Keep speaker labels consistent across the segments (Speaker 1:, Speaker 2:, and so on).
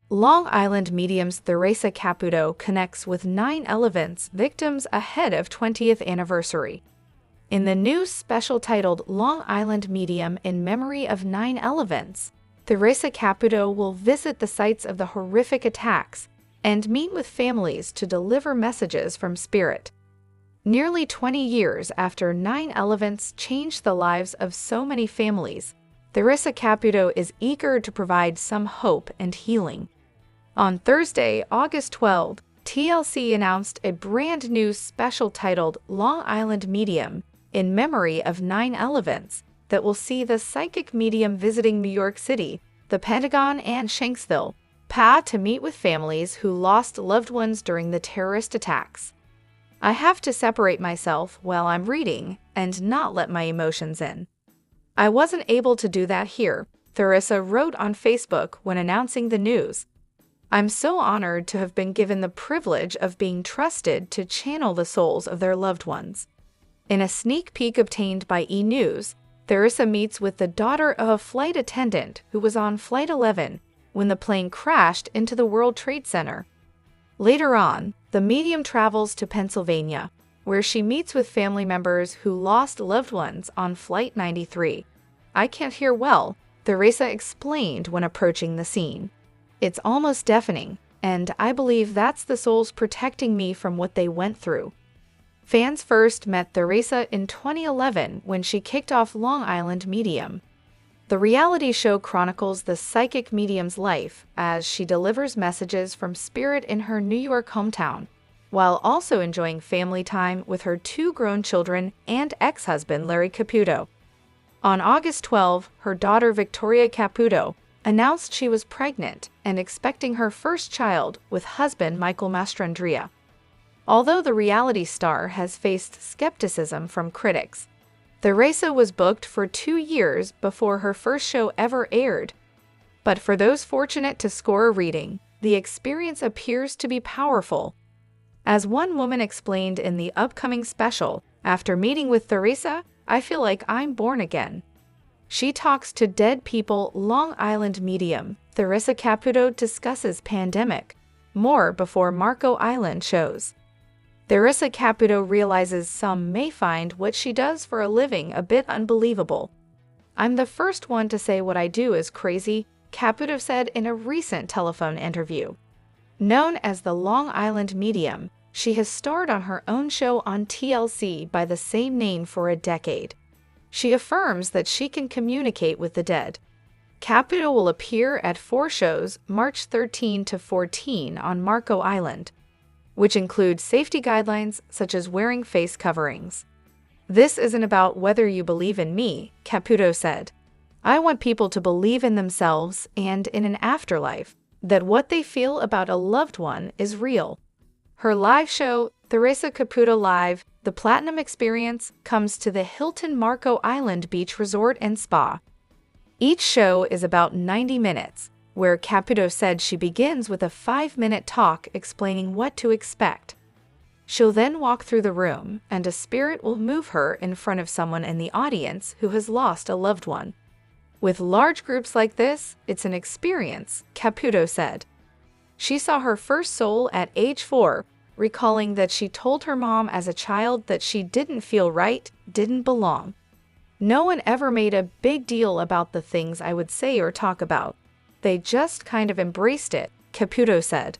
Speaker 1: Long Island mediums Theresa Caputo connects with 9/11 victims ahead of 20th anniversary. In the new special titled Long Island Medium in Memory of 9/11, Theresa Caputo will visit the sites of the horrific attacks and meet with families to deliver messages from spirit. Nearly 20 years after 9/11 changed the lives of so many families, Theresa Caputo is eager to provide some hope and healing. On Thursday, August 12, TLC announced a brand new special titled Long Island Medium in Memory of 9/11 that will see the psychic medium visiting New York City, the Pentagon, and Shanksville, PA to meet with families who lost loved ones during the terrorist attacks. I have to separate myself while I'm reading and not let my emotions in. I wasn't able to do that here, Theresa wrote on Facebook when announcing the news. I'm so honored to have been given the privilege of being trusted to channel the souls of their loved ones. In a sneak peek obtained by E! News, Theresa meets with the daughter of a flight attendant who was on Flight 11 when the plane crashed into the World Trade Center. Later on, the medium travels to Pennsylvania, where she meets with family members who lost loved ones on Flight 93. I can't hear well, Theresa explained when approaching the scene. It's almost deafening, and I believe that's the souls protecting me from what they went through. Fans first met Theresa in 2011 when she kicked off Long Island Medium. The reality show chronicles the psychic medium's life as she delivers messages from spirit in her New York hometown, while also enjoying family time with her 2 grown children and ex-husband Larry Caputo. On August 12, her daughter Victoria Caputo announced she was pregnant and expecting her first child with husband Michael Mastrandria. Although the reality star has faced skepticism from critics, Theresa was booked for 2 years before her first show ever aired. But for those fortunate to score a reading, the experience appears to be powerful. As one woman explained in the upcoming special, after meeting with Theresa, I feel like I'm born again. She talks to dead people. Long Island Medium Theresa Caputo discusses pandemic, more before Marco Island shows. Theresa Caputo realizes some may find what she does for a living a bit unbelievable. I'm the first one to say what I do is crazy, Caputo said in a recent telephone interview. Known as the Long Island Medium, she has starred on her own show on TLC by the same name for a decade. She affirms that she can communicate with the dead. Caputo will appear at 4 shows March 13 to 14 on Marco Island, which include safety guidelines such as wearing face coverings. This isn't about whether you believe in me, Caputo said. I want people to believe in themselves and in an afterlife, that what they feel about a loved one is real. Her live show, Theresa Caputo Live, The Platinum Experience, comes to the Hilton Marco Island Beach Resort and Spa. Each show is about 90 minutes, where Caputo said she begins with a 5-minute talk explaining what to expect. She'll then walk through the room, and a spirit will move her in front of someone in the audience who has lost a loved one. With large groups like this, it's an experience, Caputo said. She saw her first soul at age 4, recalling that she told her mom as a child that she didn't feel right, didn't belong. No one ever made a big deal about the things I would say or talk about. They just kind of embraced it, Caputo said.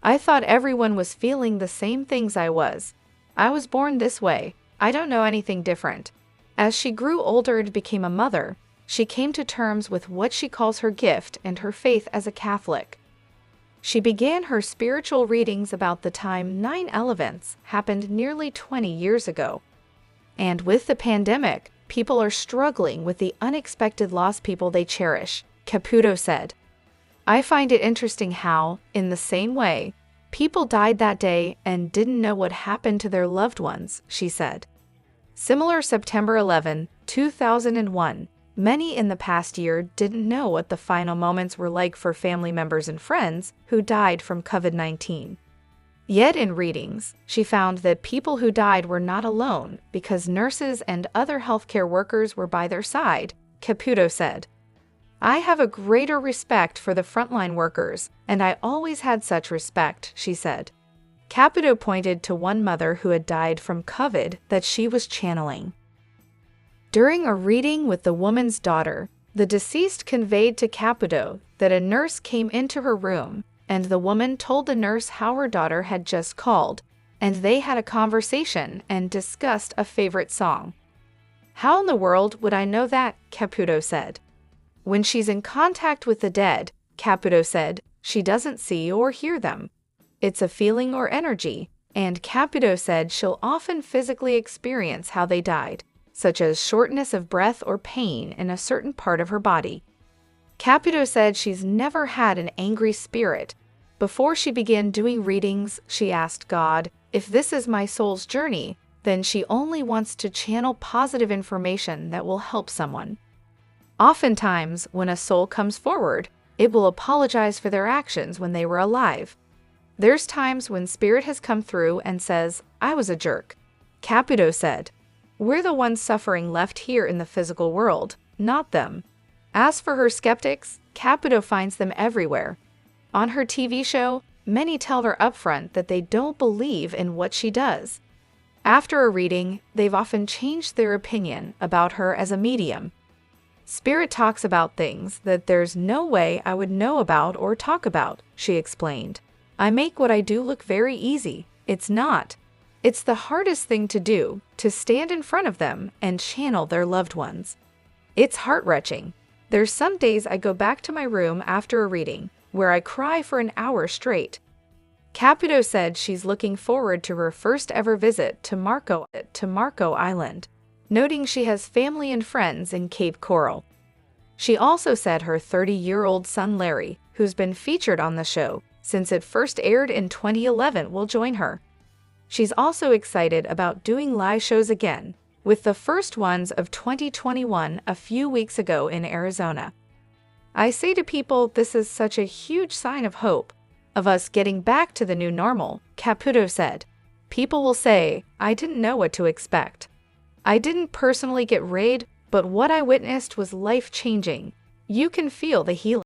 Speaker 1: I thought everyone was feeling the same things I was. I was born this way. I don't know anything different. As she grew older and became a mother, she came to terms with what she calls her gift and her faith as a Catholic. She began her spiritual readings about the time 9/11 happened nearly 20 years ago. And with the pandemic, people are struggling with the unexpected lost people they cherish, Caputo said. I find it interesting how, in the same way, people died that day and didn't know what happened to their loved ones, she said. Similar September 11, 2001, many in the past year didn't know what the final moments were like for family members and friends who died from COVID-19. Yet in readings, she found that people who died were not alone because nurses and other healthcare workers were by their side, Caputo said. I have a greater respect for the frontline workers, and I always had such respect, she said. Caputo pointed to one mother who had died from COVID that she was channeling. During a reading with the woman's daughter, the deceased conveyed to Caputo that a nurse came into her room, and the woman told the nurse how her daughter had just called, and they had a conversation and discussed a favorite song. How in the world would I know that? Caputo said. When she's in contact with the dead, Caputo said, she doesn't see or hear them. It's a feeling or energy, and Caputo said she'll often physically experience how they died, such as shortness of breath or pain in a certain part of her body. Caputo said she's never had an angry spirit. Before she began doing readings, she asked God, if this is my soul's journey, then she only wants to channel positive information that will help someone. Oftentimes, when a soul comes forward, it will apologize for their actions when they were alive. There's times when spirit has come through and says, I was a jerk. Caputo said, we're the ones suffering left here in the physical world, not them. As for her skeptics, Caputo finds them everywhere. On her TV show, many tell her upfront that they don't believe in what she does. After a reading, they've often changed their opinion about her as a medium. Spirit talks about things that there's no way I would know about or talk about, she explained. I make what I do look very easy. It's not. It's the hardest thing to do, to stand in front of them and channel their loved ones. It's heart-wrenching. There's some days I go back to my room after a reading, where I cry for an hour straight. Caputo said she's looking forward to her first ever visit to Marco Island, noting she has family and friends in Cape Coral. She also said her 30-year-old son Larry, who's been featured on the show since it first aired in 2011, will join her. She's also excited about doing live shows again, with the first ones of 2021 a few weeks ago in Arizona. I say to people, this is such a huge sign of hope, of us getting back to the new normal, Caputo said. People will say, I didn't know what to expect. I didn't personally get raided, but what I witnessed was life-changing. You can feel the healing.